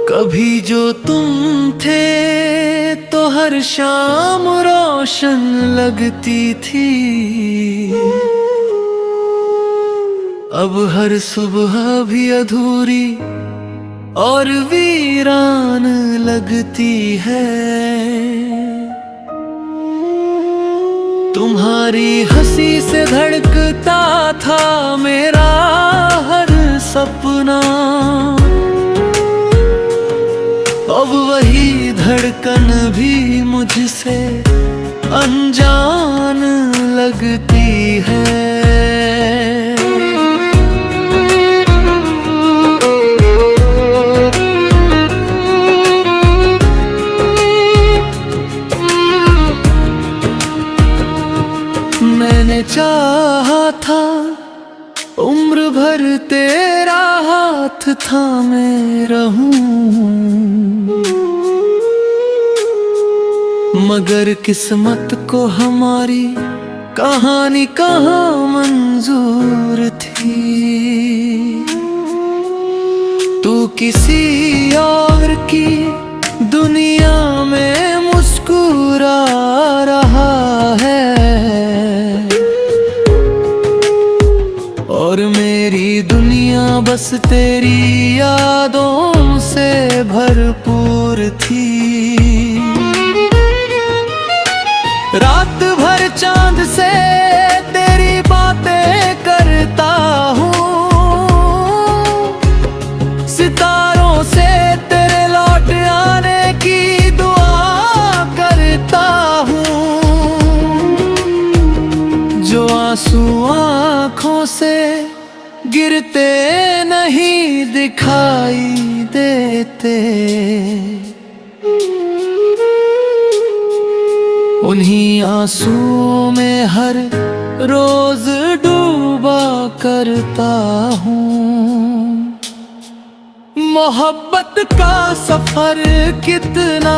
कभी जो तुम थे तो हर शाम रोशन लगती थी, अब हर सुबह भी अधूरी और वीरान लगती है। तुम्हारी हंसी से धड़कता था मेरा हर सपना, अब वही धड़कन भी मुझसे अनजान लगती है। मैंने चाहा था उम्र भर तेरा हाथ थामे रहूं, मगर किस्मत को हमारी कहानी कहाँ मंजूर थी। तू किसी और की दुनिया में मुस्कुरा रहा है और मेरी दुनिया बस तेरी यादों से भरपूर थी। रात भर चांद से तेरी बातें करता हूँ, सितारों से तेरे लौट आने की दुआ करता हूँ। जो आंसू आँखों से गिरते नहीं दिखाई देते, उन्हीं आंसुओं में हर रोज डूबा करता हूँ। मोहब्बत का सफर कितना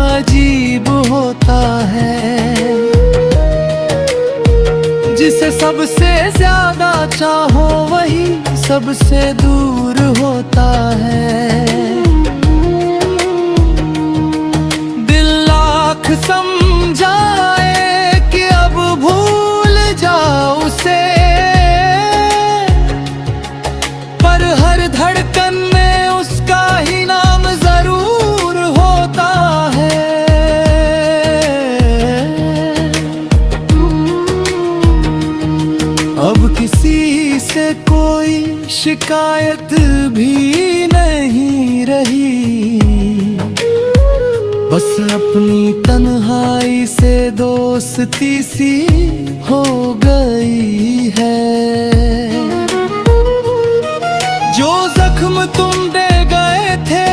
अजीब होता है, जिसे सबसे ज्यादा चाहो वही सबसे दूर होता है। दिल लाख समझाए कि अब भूल जाओ उसे, पर हर धड़कन में उसका ही नाम जरूर होता है। अब किसी से कोई शिकायत भी नहीं रही, बस अपनी तन्हाई से दोस्ती सी हो गई है। जो जख्म तुम दे गए थे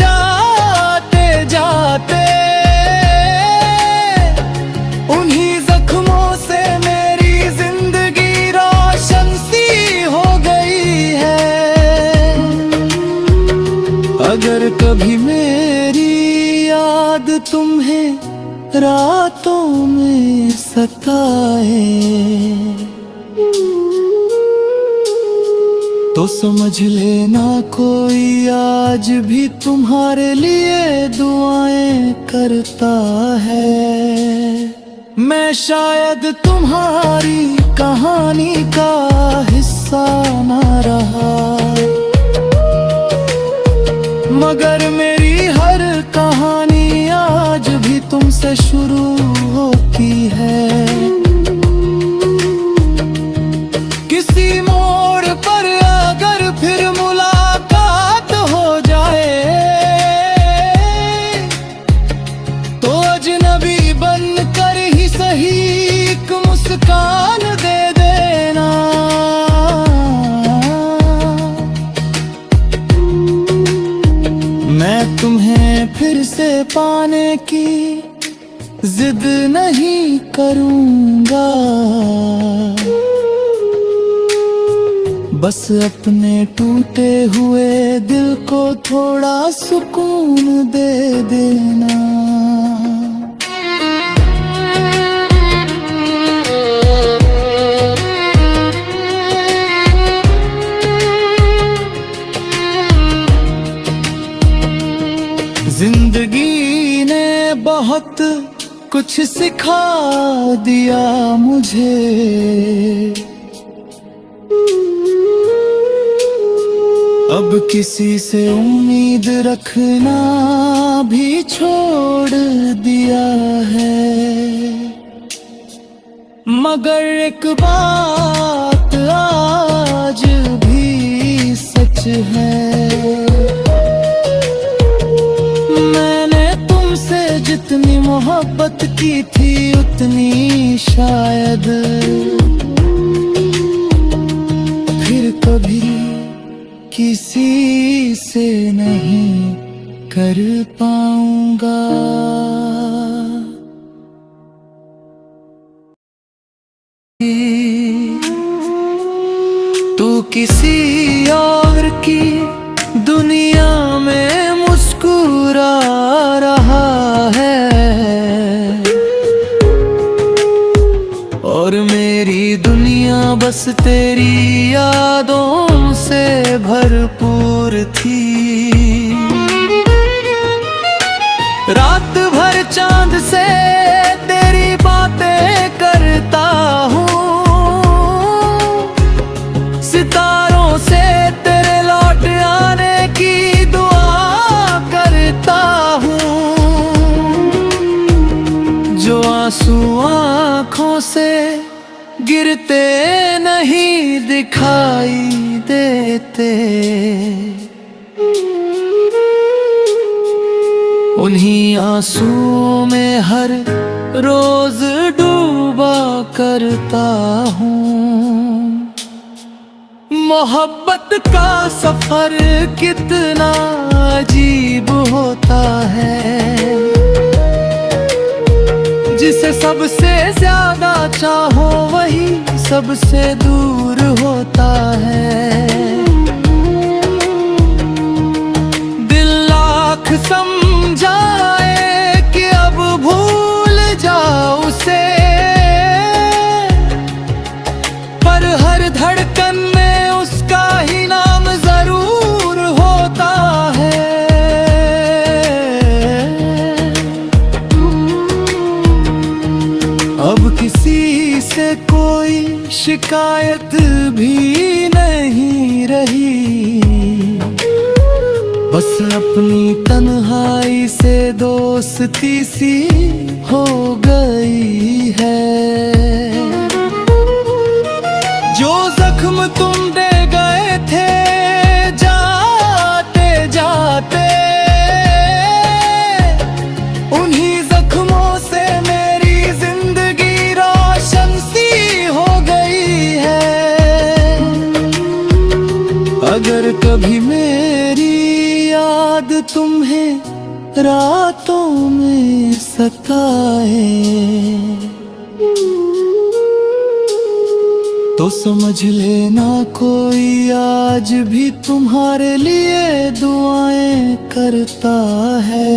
जाते जाते, उन्हीं जख्मों से मेरी जिंदगी रोशन सी हो गई है। अगर कभी मेरी याद तुम्हें रातों में सताए, तो समझ लेना कोई आज भी तुम्हारे लिए दुआएं करता है। मैं शायद तुम्हारी कहानी का हिस्सा ना रहा, मगर मेरी हर कहानी आज भी तुमसे शुरू होती है। किसी मोड़ पर अगर फिर मुलाकात हो जाए, तो अजनबी बनकर ही सही एक मुस्कान दे देना। मैं तुम्हें फिर से पाने की जिद नहीं करूँगा, बस अपने टूटे हुए दिल को थोड़ा सुकून दे देना। जिंदगी ने बहुत कुछ सिखा दिया मुझे, अब किसी से उम्मीद रखना भी छोड़ दिया है। मगर एक बात आज भी सच है, मैंने तुमसे जितनी मोहब्बत की थी उतनी शायद फिर कभी किसी से नहीं कर पाऊंगा। तू किसी और की दुनिया में मुस्कुरा रहा है और मेरी दुनिया बस तेरी यादों से भरपूर थी। रात भर चांद से तेरी बातें करता हूँ, सितारों से तेरे लौट आने की दुआ करता हूँ। जो आंसू आँखों से गिरते नहीं दिखाई देते, उन्हीं आंसुओं में हर रोज डूबा करता हूँ। मोहब्बत का सफर कितना अजीब होता है, जिसे सबसे ज्यादा चाहो वही सबसे दूर होता है। दिल लाख समझाए कि अब भूल जाओ उसे, पर हर धड़कन में उसका ही नाम जरूर होता है। अब किसी से कोई शिकायत भी नहीं रही, बस अपनी तन्हाई से दोस्ती सी हो गई है। जो जख्म तुम दे गए थे जाते जाते, उन्हीं जख्मों से मेरी जिंदगी रोशन सी हो गई है। अगर कभी मेरी याद तुम्हें रातों में सताए तो समझ लेना कोई आज भी तुम्हारे लिए दुआएं करता है।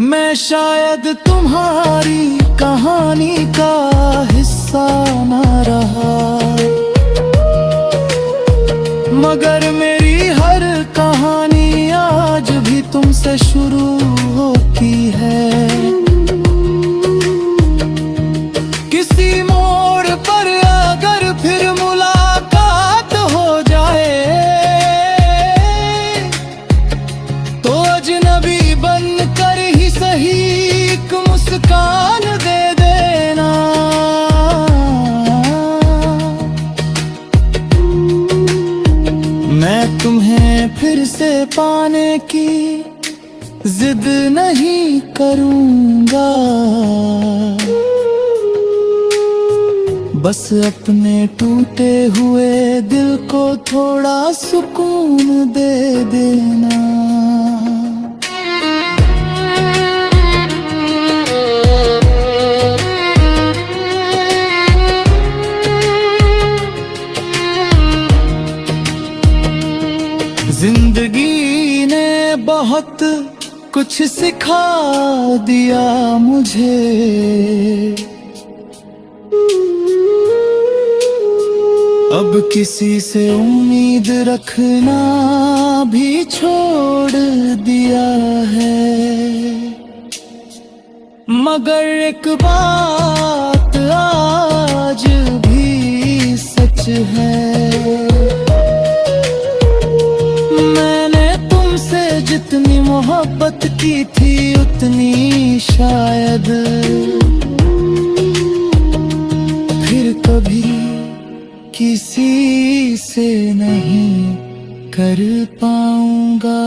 मैं शायद तुम्हारी कहानी का हिस्सा न रहा, मगर मेरी हर कहानी आज भी तुमसे शुरू होती है। किसी मोड़ पर अगर फिर मुलाकात हो जाए तो अजनबी बनकर ही सही एक मुस्कान दे देना। मैं तुम्हें फिर से पाने की जिद नहीं करूंगा, बस अपने टूटे हुए दिल को थोड़ा सुकून दे देना। जिंदगी ने बहुत कुछ सिखा दिया मुझे, अब किसी से उम्मीद रखना भी छोड़ दिया मगर एक बात आज भी सच है, मैंने तुमसे जितनी मोहब्बत की थी उतनी शायद फिर कभी किसी से नहीं कर पाऊंगा।